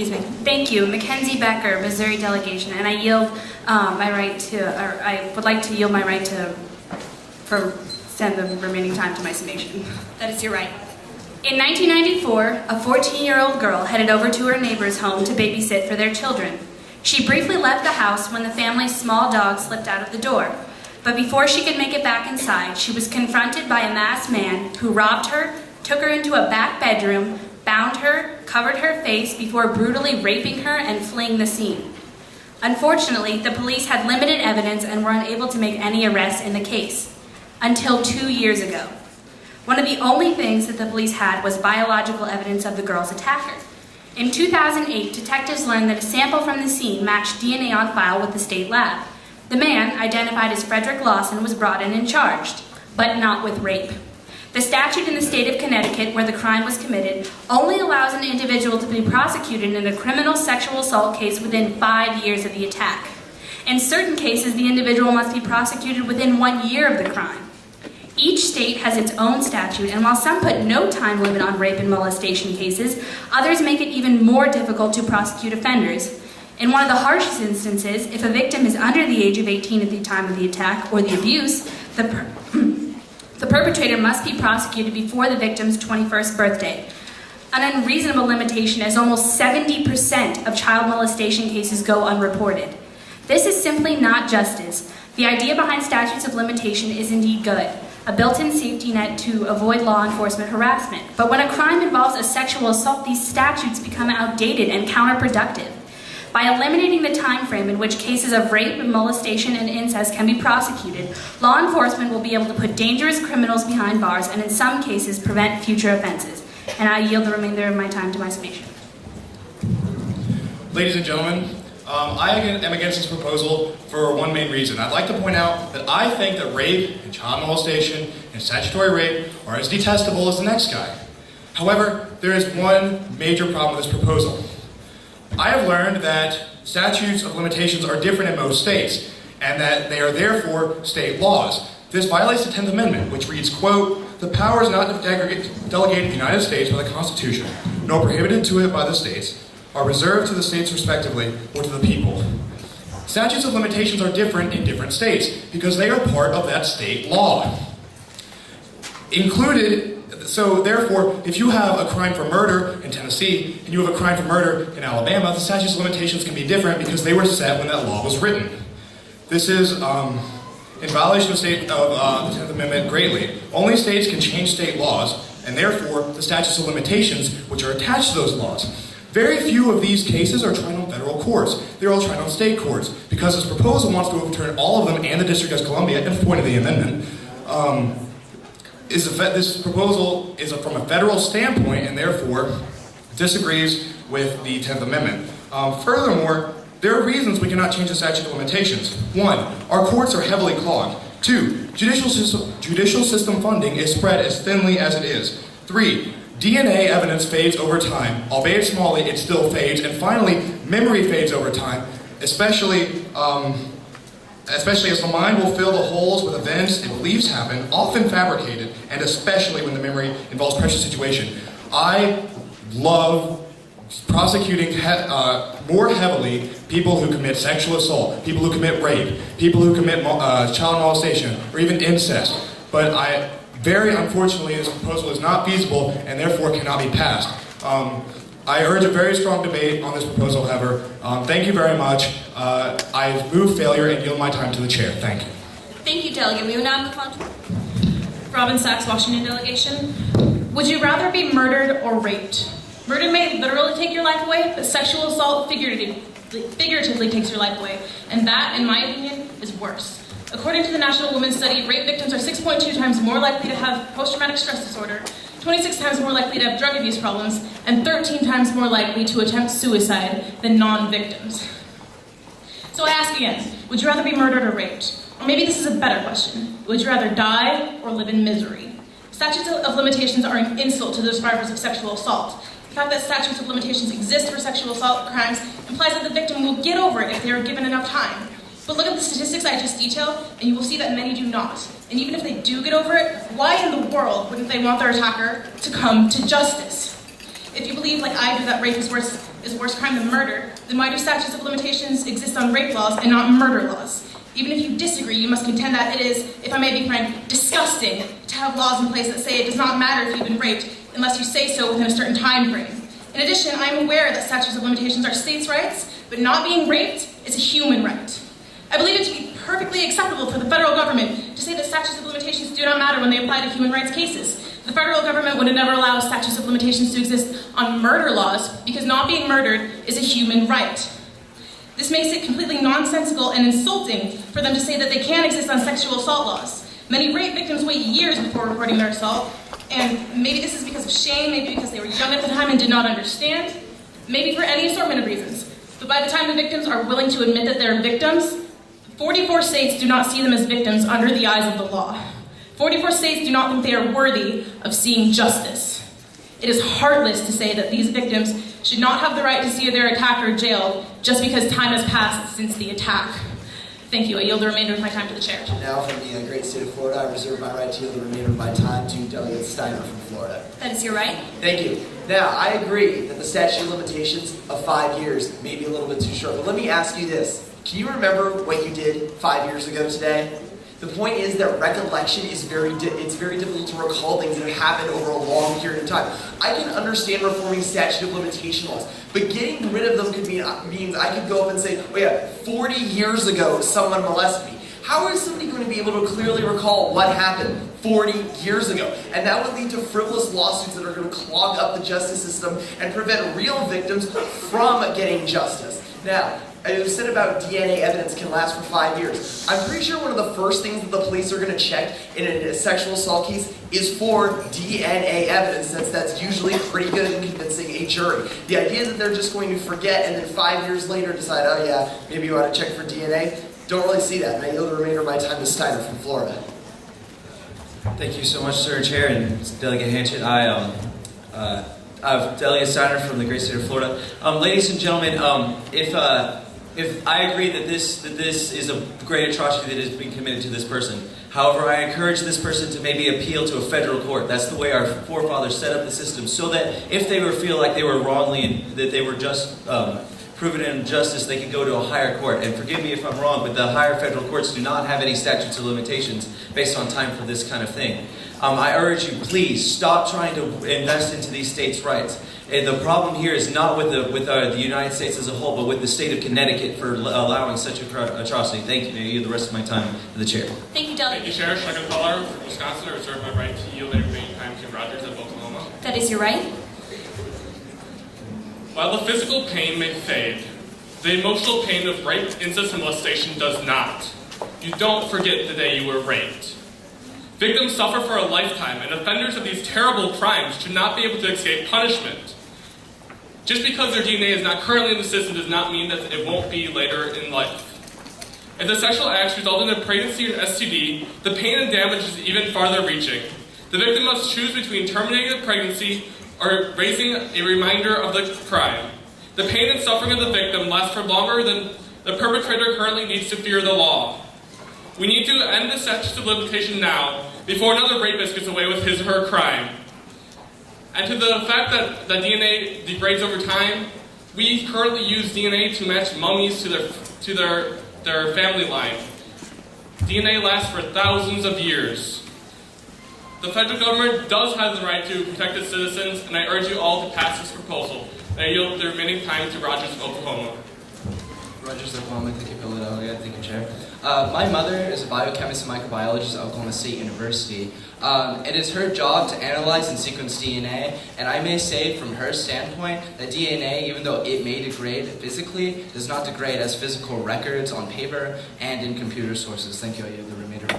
Thank you, Mackenzie Becker, Missouri delegation, and I yield I would like to yield my right to extend the remaining time to my summation. That is your right. In 1994, a 14-year-old girl headed over to her neighbor's home to babysit for their children. She briefly left the house when the family's small dog slipped out of the door. But before she could make it back inside, she was confronted by a masked man who robbed her, took her into a back bedroom, bound her, covered her face before brutally raping her and fleeing the scene. Unfortunately, the police had limited evidence and were unable to make any arrests in the case. Until 2 years ago. One of the only things that the police had was biological evidence of the girl's attacker. In 2008, detectives learned that a sample from the scene matched DNA on file with the state lab. The man, identified as Frederick Lawson, was brought in and charged, but not with rape. The statute in the state of Connecticut where the crime was committed only allows an individual to be prosecuted in a criminal sexual assault case within 5 years of the attack. In certain cases, the individual must be prosecuted within 1 year of the crime. Each state has its own statute, and while some put no time limit on rape and molestation cases, others make it even more difficult to prosecute offenders. In one of the harshest instances, if a victim is under the age of 18 at the time of the attack or the abuse, the perpetrator must be prosecuted before the victim's 21st birthday. An unreasonable limitation, as almost 70% of child molestation cases go unreported. This is simply not justice. The idea behind statutes of limitation is indeed good, a built-in safety net to avoid law enforcement harassment. But when a crime involves a sexual assault, these statutes become outdated and counterproductive. By eliminating the time frame in which cases of rape, molestation, and incest can be prosecuted, law enforcement will be able to put dangerous criminals behind bars and in some cases prevent future offenses. And I yield the remainder of my time to my summation. Ladies and gentlemen, I am against this proposal for one main reason. I'd like to point out that I think that rape and child molestation and statutory rape are as detestable as the next guy. However, there is one major problem with this proposal. I have learned that statutes of limitations are different in most states, and that they are therefore state laws. This violates the 10th Amendment, which reads, quote, "The powers not delegated to the United States by the Constitution, nor prohibited to it by the states, are reserved to the states respectively, or to the people." Statutes of limitations are different in different states, because they are part of that state law. So therefore, if you have a crime for murder in Tennessee, and you have a crime for murder in Alabama, the statutes of limitations can be different because they were set when that law was written. This is in violation of the 10th Amendment greatly. Only states can change state laws, and therefore the statutes of limitations which are attached to those laws. Very few of these cases are tried on federal courts. They're all tried on state courts, because this proposal wants to overturn all of them and the District of Columbia at the point of the amendment. This proposal is from a federal standpoint and therefore disagrees with the 10th Amendment. Furthermore, there are reasons we cannot change the statute of limitations. 1, our courts are heavily clogged. 2, judicial system funding is spread as thinly as it is. 3, DNA evidence fades over time. Albeit smallly, it still fades. And finally, memory fades over time, especially as the mind will fill the holes with events and beliefs happen, often fabricated, and especially when the memory involves pressure situation. I love prosecuting more heavily people who commit sexual assault, people who commit rape, people who commit child molestation, or even incest. But very unfortunately, this proposal is not feasible and therefore cannot be passed. I urge a very strong debate on this proposal, however. Thank you very much. I move failure and yield my time to the chair. Thank you. Thank you, Delegate. We will now move on to Robin Sachs, Washington delegation. Would you rather be murdered or raped? Murder may literally take your life away, but sexual assault figuratively takes your life away. And that, in my opinion, is worse. According to the National Women's Study, rape victims are 6.2 times more likely to have post-traumatic stress disorder, 26 times more likely to have drug abuse problems, and 13 times more likely to attempt suicide than non-victims. So I ask again, would you rather be murdered or raped? Or maybe this is a better question. Would you rather die or live in misery? Statutes of limitations are an insult to the survivors of sexual assault. The fact that statutes of limitations exist for sexual assault crimes implies that the victim will get over it if they are given enough time. But look at the statistics I just detailed, and you will see that many do not. And even if they do get over it, why in the world wouldn't they want their attacker to come to justice? If you believe, like I do, that rape is worse is a worse crime than murder, then why do statutes of limitations exist on rape laws and not murder laws? Even if you disagree, you must contend that it is, if I may be frank, disgusting to have laws in place that say it does not matter if you've been raped unless you say so within a certain time frame. In addition, I am aware that statutes of limitations are states' rights, but not being raped is a human right. I believe it to be perfectly acceptable for the federal government to say that statutes of limitations do not matter when they apply to human rights cases. The federal government would never allow statutes of limitations to exist on murder laws because not being murdered is a human right. This makes it completely nonsensical and insulting for them to say that they can exist on sexual assault laws. Many rape victims wait years before reporting their assault, and maybe this is because of shame, maybe because they were young at the time and did not understand, maybe for any assortment of reasons. But by the time the victims are willing to admit that they're victims, 44 states do not see them as victims under the eyes of the law. 44 states do not think they are worthy of seeing justice. It is heartless to say that these victims should not have the right to see their attacker jailed just because time has passed since the attack. Thank you. I yield the remainder of my time to the chair. Now from the great state of Florida, I reserve my right to yield the remainder of my time to Delegate Steiner from Florida. That is your right. Thank you. Now, I agree that the statute of limitations of 5 years may be a little bit too short, but let me ask you this. Can you remember what you did 5 years ago today? The point is that recollection is very difficult to recall things that have happened over a long period of time. I can understand reforming statute of limitation laws, but getting rid of them could means I could go up and say, oh yeah, 40 years ago someone molested me. How is somebody going to be able to clearly recall what happened 40 years ago? And that would lead to frivolous lawsuits that are going to clog up the justice system and prevent real victims from getting justice. Now, I've said about DNA evidence can last for 5 years. I'm pretty sure one of the first things that the police are going to check in a sexual assault case is for DNA evidence, since that's usually pretty good in convincing a jury. The idea that they're just going to forget and then 5 years later decide, oh yeah, maybe you ought to check for DNA, don't really see that. And I yield the remainder of my time to Steiner from Florida. Thank you so much, Sir Chair and Delegate Hanchett. I'm Delegate Steiner from the great state of Florida. Ladies and gentlemen, if I agree that this is a great atrocity that is being committed to this person. However, I encourage this person to maybe appeal to a federal court. That's the way our forefathers set up the system, so that if they feel like they were wrongly and that they were just proven injustice, they can go to a higher court. And forgive me if I'm wrong, but the higher federal courts do not have any statutes of limitations based on time for this kind of thing. I urge you, please stop trying to invest into these states' rights. And the problem here is not with the United States as a whole, but with the state of Connecticut for allowing such atrocity. Thank you. I yield the rest of my time to the chair. Thank you, Delegate. Thank you, Chair. Second caller from Wisconsin. I reserve my right to yield the remaining time to Rogers of Oklahoma. That is your right. While the physical pain may fade, the emotional pain of rape, incest, and molestation does not. You don't forget the day you were raped. Victims suffer for a lifetime, and offenders of these terrible crimes should not be able to escape punishment. Just because their DNA is not currently in the system does not mean that it won't be later in life. If the sexual acts result in a pregnancy or STD, the pain and damage is even farther reaching. The victim must choose between terminating the pregnancy or raising a reminder of the crime. The pain and suffering of the victim lasts for longer than the perpetrator currently needs to fear the law. We need to end the statute of limitation now, before another rapist gets away with his or her crime. And to the fact that the DNA degrades over time, we currently use DNA to match mummies to their family line. DNA lasts for thousands of years. The federal government does have the right to protect its citizens, and I urge you all to pass this proposal. And I yield the remaining time to Rogers, Oklahoma. Rogers, Oklahoma. Thank you, Philadelphia. Thank you, Chair. My mother is a biochemist and microbiologist at Oklahoma State University. It is her job to analyze and sequence DNA, and I may say from her standpoint that DNA, even though it may degrade physically, does not degrade as physical records on paper and in computer sources. Thank you. I yield the remainder of